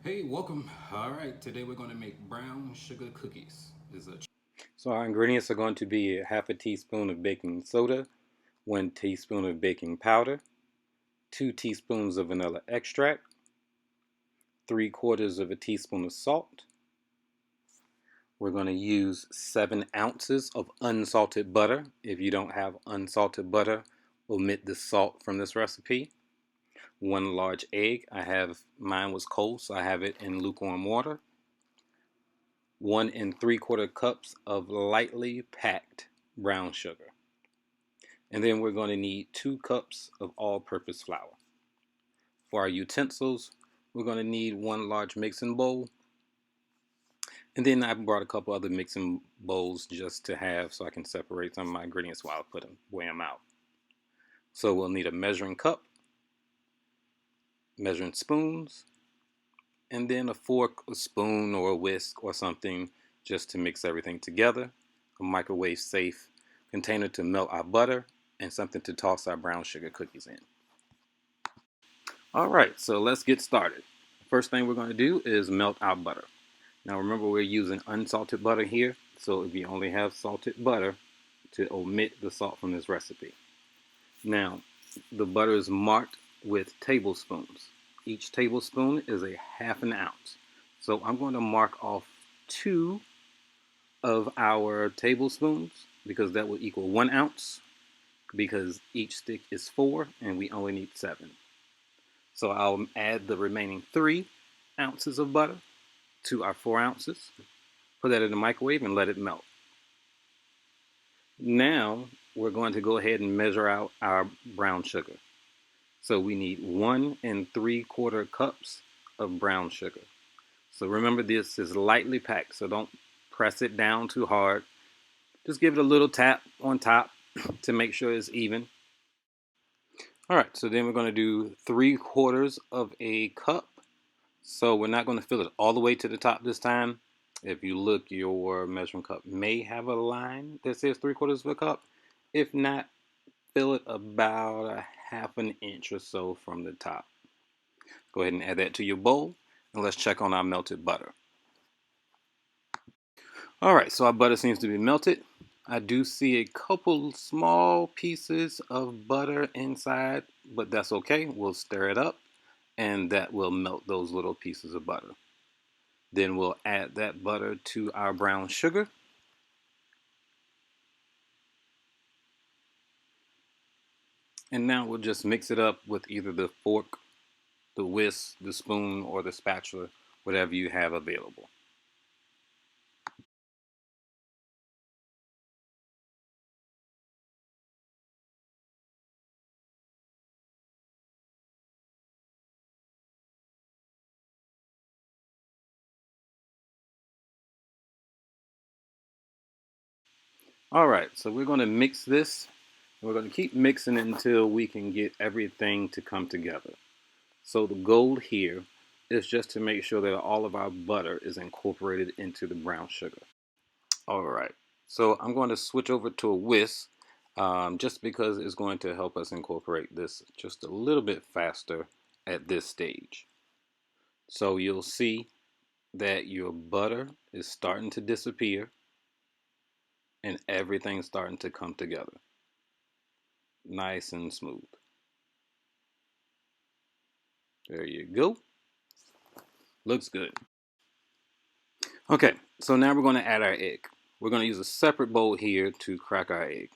Hey, welcome. All right, today we're going to make brown sugar cookies. So our ingredients are going to be half a teaspoon of baking soda, 1 teaspoon of baking powder, 2 teaspoons of vanilla extract, 3/4 of a teaspoon of salt. We're going to use 7 ounces of unsalted butter. If you don't have unsalted butter, omit the salt from this recipe. 1 large egg. Mine was cold, so I have it in lukewarm water. 1 and 3/4 cups of lightly packed brown sugar. And then we're going to need 2 cups of all-purpose flour. For our utensils, we're going to need 1 large mixing bowl. And then I brought a couple other mixing bowls just to have so I can separate some of my ingredients while I weigh them out. So we'll need a measuring cup, measuring spoons, and then a fork, a spoon, or a whisk or something just to mix everything together. A microwave safe container to melt our butter, and something to toss our brown sugar cookies in. All right, so let's get started. First thing we're going to do is melt our butter. Now remember, we're using unsalted butter here, so if you only have salted butter, to omit the salt from this recipe. Now, the butter is marked with tablespoons. Each tablespoon is a half an ounce. So I'm going to mark off 2 of our tablespoons because that will equal 1 ounce, because each stick is 4 and we only need 7. So I'll add the remaining 3 ounces of butter to our 4 ounces, put that in the microwave and let it melt. Now we're going to go ahead and measure out our brown sugar. So we need 1 and 3/4 cups of brown sugar. So remember, this is lightly packed, so don't press it down too hard. Just give it a little tap on top to make sure it's even. All right, so then we're going to do 3/4 of a cup. So we're not going to fill it all the way to the top this time. If you look, your measuring cup may have a line that says 3/4 of a cup. If not, fill it about a half an inch or so from the top. Go ahead and add that to your bowl, and let's check on our melted butter. All right, so our butter seems to be melted. I do see a couple small pieces of butter inside, but that's okay. We'll stir it up, and that will melt those little pieces of butter. Then we'll add that butter to our brown sugar. And now we'll just mix it up with either the fork, the whisk, the spoon, or the spatula, whatever you have available. All right, so we're going to mix this. We're going to keep mixing it until we can get everything to come together. So the goal here is just to make sure that all of our butter is incorporated into the brown sugar. All right, so I'm going to switch over to a whisk just because it's going to help us incorporate this just a little bit faster at this stage. So you'll see that your butter is starting to disappear and everything's starting to come together nice and smooth. There you go. Looks good. Okay, so now we're going to add our egg. We're going to use a separate bowl here to crack our egg.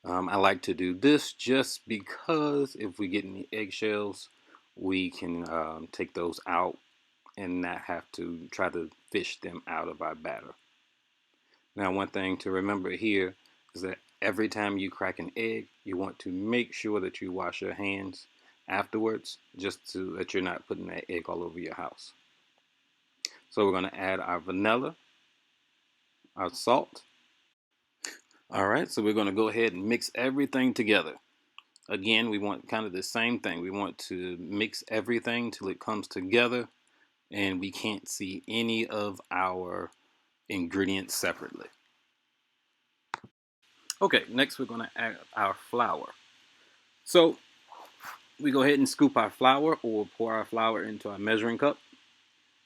I like to do this just because if we get any eggshells, we can take those out and not have to try to fish them out of our batter. Now, one thing to remember here is that every time you crack an egg, you want to make sure that you wash your hands afterwards, just so that you're not putting that egg all over your house. So we're going to add our vanilla, our salt. All right, so we're going to go ahead and mix everything together. Again, we want kind of the same thing. We want to mix everything till it comes together and we can't see any of our ingredients separately. Okay, next we're going to add our flour. So we go ahead and scoop our flour or pour our flour into our measuring cup.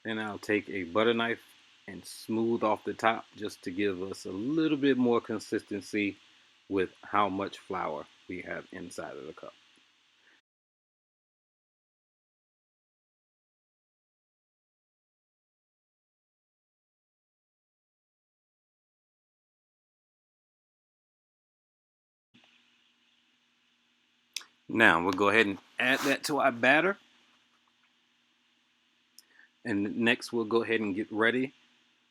Then I'll take a butter knife and smooth off the top just to give us a little bit more consistency with how much flour we have inside of the cup. Now we'll go ahead and add that to our batter. And next we'll go ahead and get ready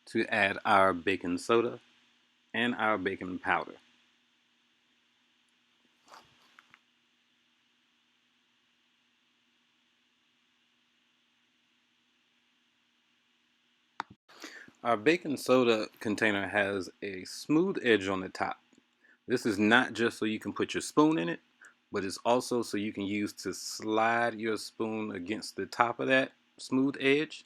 to add our baking soda and our baking powder. Our baking soda container has a smooth edge on the top. This is not just so you can put your spoon in it, but it's also so you can use to slide your spoon against the top of that smooth edge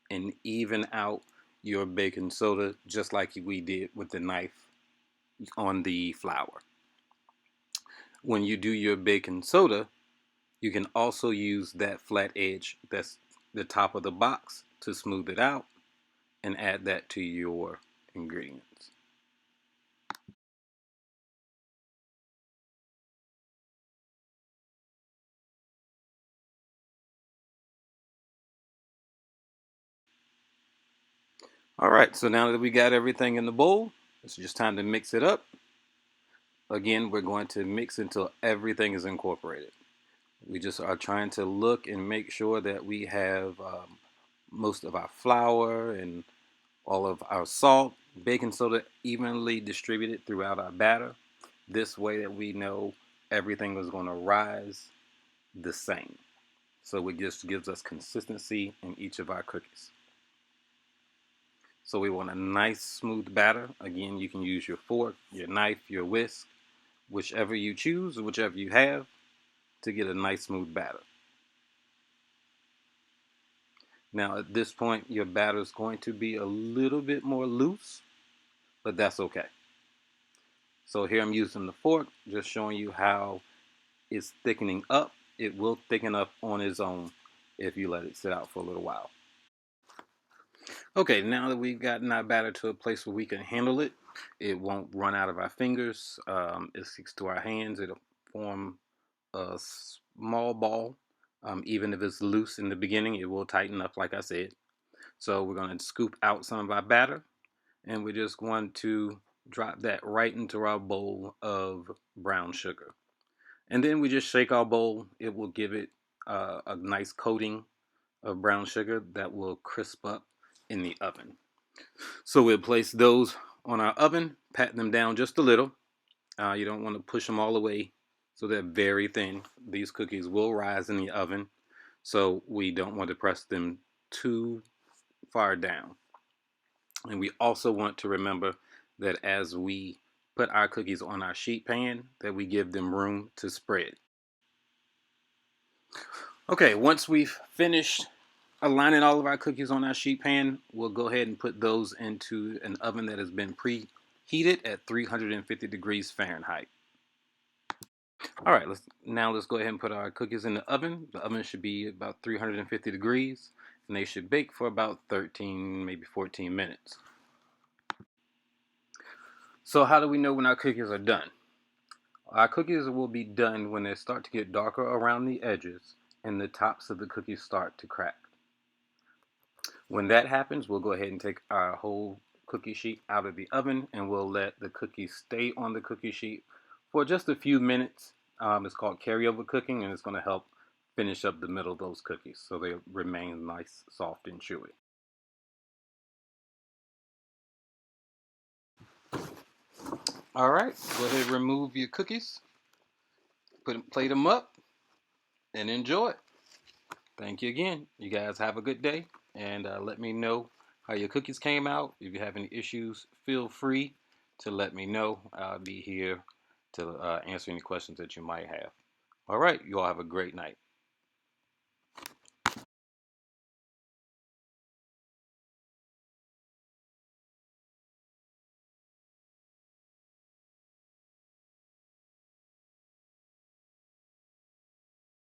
and even out your baking soda just like we did with the knife on the flour. When you do your baking soda, you can also use that flat edge that's the top of the box to smooth it out and add that to your ingredients. All right, so now that we got everything in the bowl, it's just time to mix it up. Again, we're going to mix until everything is incorporated. We just are trying to look and make sure that we have most of our flour and all of our salt, baking soda evenly distributed throughout our batter. This way that we know everything is going to rise the same. So it just gives us consistency in each of our cookies. So we want a nice smooth batter. Again, you can use your fork, your knife, your whisk, whichever you choose, whichever you have, to get a nice smooth batter. Now at this point, your batter is going to be a little bit more loose, but that's okay. So here I'm using the fork, just showing you how it's thickening up. It will thicken up on its own if you let it sit out for a little while. Okay, now that we've gotten our batter to a place where we can handle it, it won't run out of our fingers. It sticks to our hands. It'll form a small ball. Even if it's loose in the beginning, it will tighten up, like I said. So we're going to scoop out some of our batter, and we're just going to drop that right into our bowl of brown sugar. And then we just shake our bowl. It will give it a nice coating of brown sugar that will crisp up in the oven. So we'll place those on our oven, pat them down just a little. You don't want to push them all the way so they're very thin. These cookies will rise in the oven, so we don't want to press them too far down. And we also want to remember that as we put our cookies on our sheet pan, that we give them room to spread. Okay, once we've finished aligning all of our cookies on our sheet pan, we'll go ahead and put those into an oven that has been preheated at 350 degrees Fahrenheit. All right, let's go ahead and put our cookies in the oven. The oven should be about 350 degrees, and they should bake for about 13, maybe 14 minutes. So how do we know when our cookies are done? Our cookies will be done when they start to get darker around the edges and the tops of the cookies start to crack. When that happens, we'll go ahead and take our whole cookie sheet out of the oven and we'll let the cookies stay on the cookie sheet for just a few minutes. It's called carryover cooking, and it's going to help finish up the middle of those cookies so they remain nice, soft, and chewy. All right, go ahead and remove your cookies, plate them up, and enjoy. Thank you again. You guys have a good day, and let me know how your cookies came out. If you have any issues, feel free to let me know. I'll be here to answer any questions that you might have. All right, you all have a great night.